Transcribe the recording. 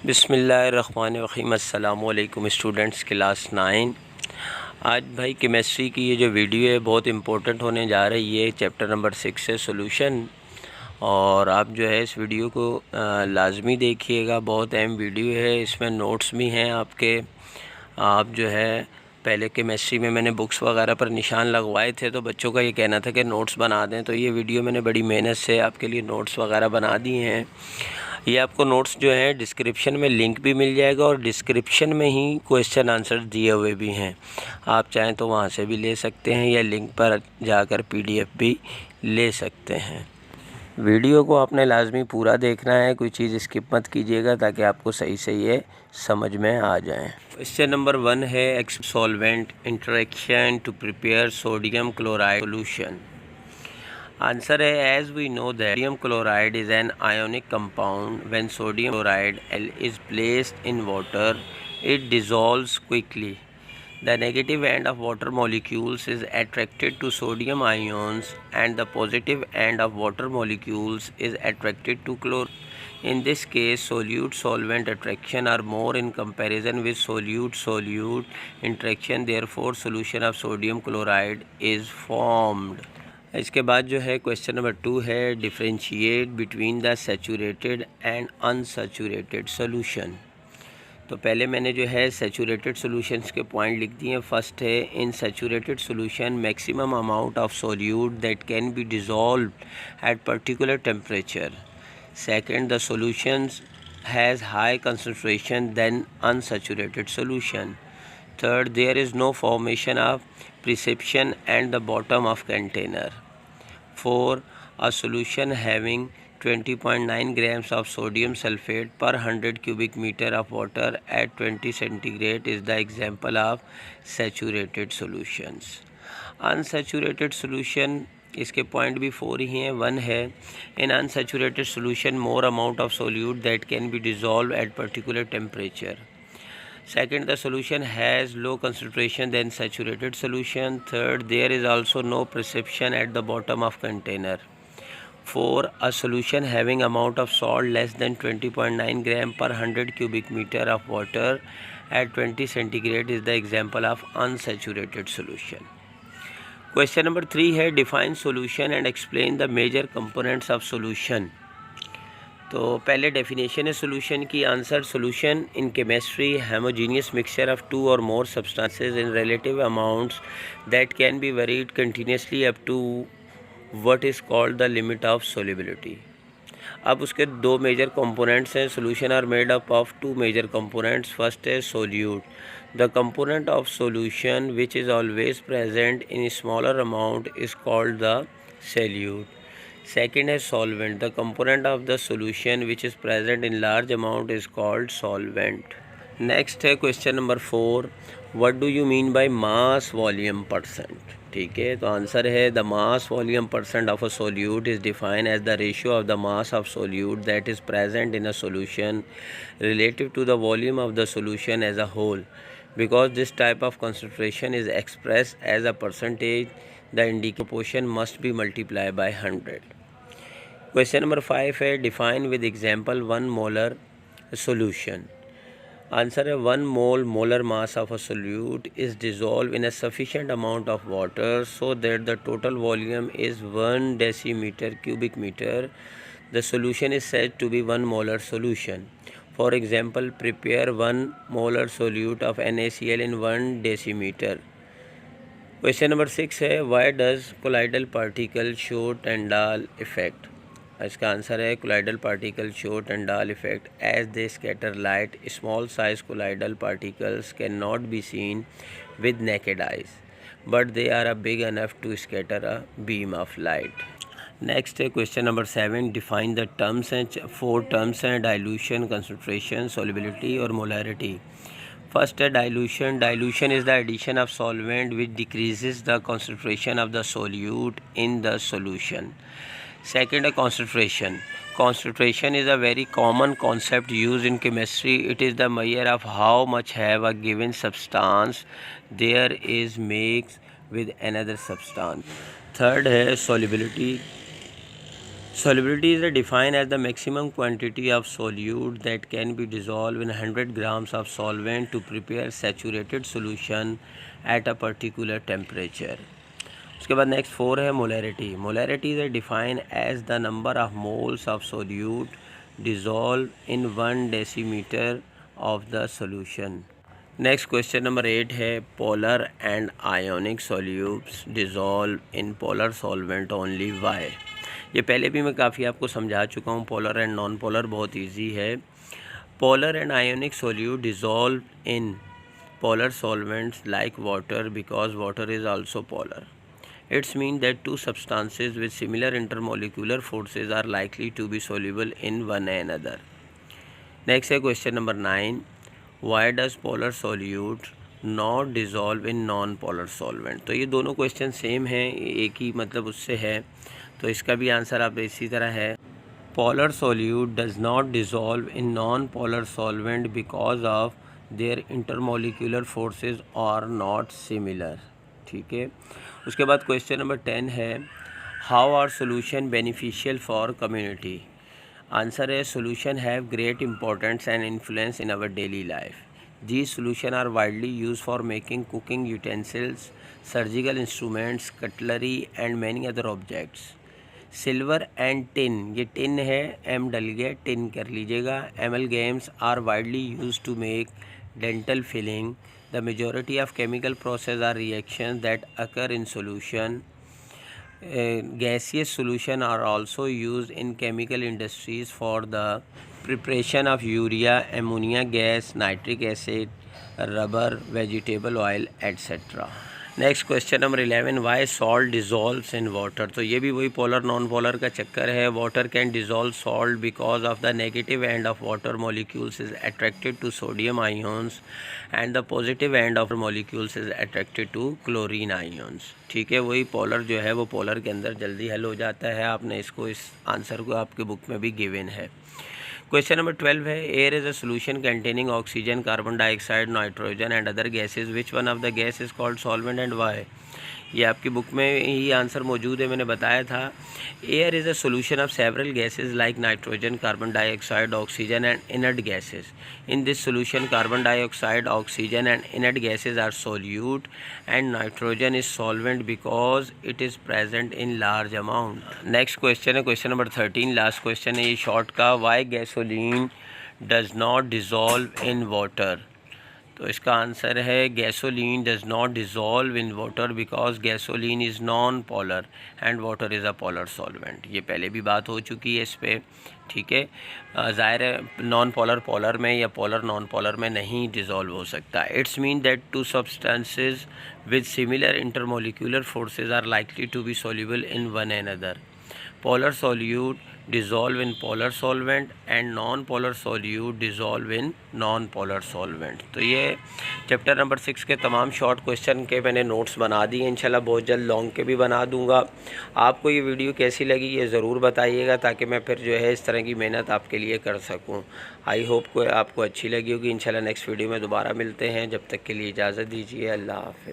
बिस्मिल्लाहिर्रहमानिर्रहीम। अस्सलामु अलैकुम स्टूडेंट्स, क्लास 9। आज भाई केमिस्ट्री की ये जो वीडियो है बहुत इम्पोर्टेंट होने जा रही है। चैप्टर नंबर 6 है सोल्यूशन, और आप जो है इस वीडियो को लाजमी देखिएगा। बहुत अहम वीडियो है, इसमें नोट्स भी हैं आपके। आप जो है पहले केमिस्ट्री में मैंने बुक्स वगैरह पर निशान लगवाए थे, तो बच्चों का ये कहना था कि नोट्स बना दें, तो ये वीडियो मैंने बड़ी मेहनत से आपके लिए नोट्स वगैरह बना दिए हैं। ये आपको नोट्स जो हैं डिस्क्रिप्शन में लिंक भी मिल जाएगा, और डिस्क्रिप्शन में ही क्वेश्चन आंसर दिए हुए भी हैं। आप चाहें तो वहाँ से भी ले सकते हैं, या लिंक पर जाकर PDF भी ले सकते हैं। वीडियो को आपने लाजमी पूरा देखना है, कोई चीज़ स्किप मत कीजिएगा, ताकि आपको सही से ये समझ में आ जाए। क्वेश्चन नंबर 1 है solvent interaction to prepare sodium chloride solution. Answer है, as we know that sodium chloride is an ionic compound. When sodium chloride is placed in water, it dissolves quickly. The negative end of water molecules is attracted to sodium ions, and the positive end of water molecules is attracted to chlorine. In this case, solute-solvent attraction are more in comparison with solute-solute interaction. Therefore, solution of sodium chloride is formed. इसके बाद जो है question number 2 है, differentiate between the saturated and unsaturated solution. तो पहले मैंने जो है सैचुरेटेड सॉल्यूशंस के पॉइंट लिख दिए हैं। फर्स्ट है, in saturated solution maximum amount of solute that can be dissolve at particular temperature. Second, the solutions has high concentration then unsaturated solution. Third, there is no formation of precipitation at the bottom of container. 4, a solution having 20.9 grams of sodium sulfate per 100 cubic meter of water at 20 centigrade is the example of saturated solutions. Unsaturated solution, इसके point भी 4 ही हैं। 1 है, in unsaturated solution more amount of solute that can be dissolved at particular temperature. Second, the solution has low concentration than saturated solution. Third, there is also no precipitation at the bottom of container. 4, a solution having amount of salt less than 20.9 gram per 100 cubic meter of water at 20 centigrade is the example of unsaturated solution. Question number 3 है, define solution and explain the major components of solution. तो पहले definition है solution की। Answer, solution in chemistry homogeneous mixture of 2 or more substances in relative amounts that can be varied continuously up to what is called the limit of solubility. अब उसके 2 major components हैं। Solution are made up of 2 major components. First है solute, the component of solution which is always present in smaller amount is called the solute. Second is solvent, the component of the solution which is present in large amount is called solvent. Next है question number 4, what do you mean by mass volume percent? ठीक है, तो answer है, the mass volume percent of a solute is defined as the ratio of the mass of solute that is present in a solution relative to the volume of the solution as a whole. Because this type of concentration is expressed as a percentage, the indicated proportion must be multiplied by 100. Question number 5 है, define with example 1 molar solution. Answer है, 1 mole molar mass of a solute is dissolve in a sufficient amount of water so that the total volume is 1 decimetre cubic metre. The solution is said to be 1 molar solution. For example, prepare 1 molar solute of NaCl in 1 decimetre. Question number 6 है, why does colloidal particle show Tyndall effect. इसका answer है, colloidal particle show Tyndall effect as they scatter light. Small size colloidal particles can not be seen with naked eyes, but they are a big enough to scatter a beam of light. Next है question number 7, define the terms हैं। 4 terms हैं, dilution, concentration, solubility और molarity. First है dilution. Dilution is the addition of solvent which decreases the concentration of the solute in the solution. Second, a concentration. Concentration is a very common concept used in chemistry. It is the measure of how much have a given substance there is mixed with another substance. Third है solubility. Solubility is defined as the maximum quantity of solute that can be dissolved in 100 grams of solvent to prepare saturated solution at a particular temperature. उसके बाद next 4 है molarity. Molarity is defined as the number of moles of solute dissolve in 1 decimetre of the solution. Next question number 8 है polar and ionic solutes dissolve in polar solvent only why. ये पहले भी मैं काफ़ी आपको समझा चुका हूँ. पोलर एंड नॉन पोलर बहुत इजी है. Polar and ionic solute dissolve in polar solvents like water because water is also polar. It's mean that two substances with similar intermolecular forces are likely to be soluble in one another. Next है question number 9. Why does polar solute not dissolve in non-polar solvent? तो ये दोनों question same हैं, एक ही मतलब उससे है, तो इसका भी आंसर आप इसी तरह है. Polar solute does not dissolve in non-polar solvent because of their intermolecular forces are not similar. ठीक है. उसके बाद क्वेश्चन नंबर 10 है how are solution beneficial for community. Answer है solution have great importance and influence in our daily life. These solution are widely use for making cooking utensils, surgical instruments, cutlery and many other objects. Silver and tin, ये tin है, एम डल गया, tin कर लीजिएगा. Amalgams are widely use to make dental filling. The majority of chemical process are reactions that occur in solution. Gaseous solution are also used in chemical industries for the preparation of urea, ammonia gas, nitric acid, rubber, vegetable oil, etc. Next question number 11. Why salt dissolves in water. तो ये भी वही polar non polar का चक्कर है. Water can dissolve salt because of the negative end of water molecules is attracted to sodium ions and the positive end of molecules is attracted to chlorine ions. ठीक है, वही polar जो है वो polar के अंदर जल्दी हल हो जाता है. आपने इसको, इस आंसर को आपके बुक में भी गिवन है. क्वेश्चन नंबर 12 है air is a solution containing oxygen, carbon dioxide, nitrogen and other gases. Which one of the gas is called solvent and why. ये आपकी बुक में ही आंसर मौजूद है, मैंने बताया था. Air is a solution of several gases like nitrogen, carbon dioxide, oxygen and inert gases. In this solution carbon dioxide, oxygen and inert gases are solute and nitrogen is solvent because it is present in large amount. Next question है question number 13, last question है ये short का. Why gasoline does not dissolve in water. तो इसका answer है gasoline does not dissolve in water because gasoline is non polar and water is a polar solvent. ये पहले भी बात हो चुकी है इस पर. ठीक है, ज़ाहिर है नॉन पोलर पोलर में या पोलर नॉन पोलर में नहीं डिज़ोल्व हो सकता. It's mean that two substances with similar intermolecular forces are likely to be soluble in one another. Polar solute dissolve in polar solvent and non-polar solute dissolve in non-polar solvent. तो ये chapter number 6 के तमाम short question के मैंने notes बना दिए. इंशाल्लाह बहुत जल्द लॉन्ग के भी बना दूंगा. आपको ये वीडियो कैसी लगी ये ज़रूर बताइएगा ताकि मैं फिर जो है इस तरह की मेहनत आपके लिए कर सकूं. आई होप को आपको अच्छी लगी होगी. इंशाल्लाह नेक्स्ट वीडियो में दोबारा मिलते हैं. जब तक के लिए इजाज़त दीजिए. अल्लाह हाफ़िज़.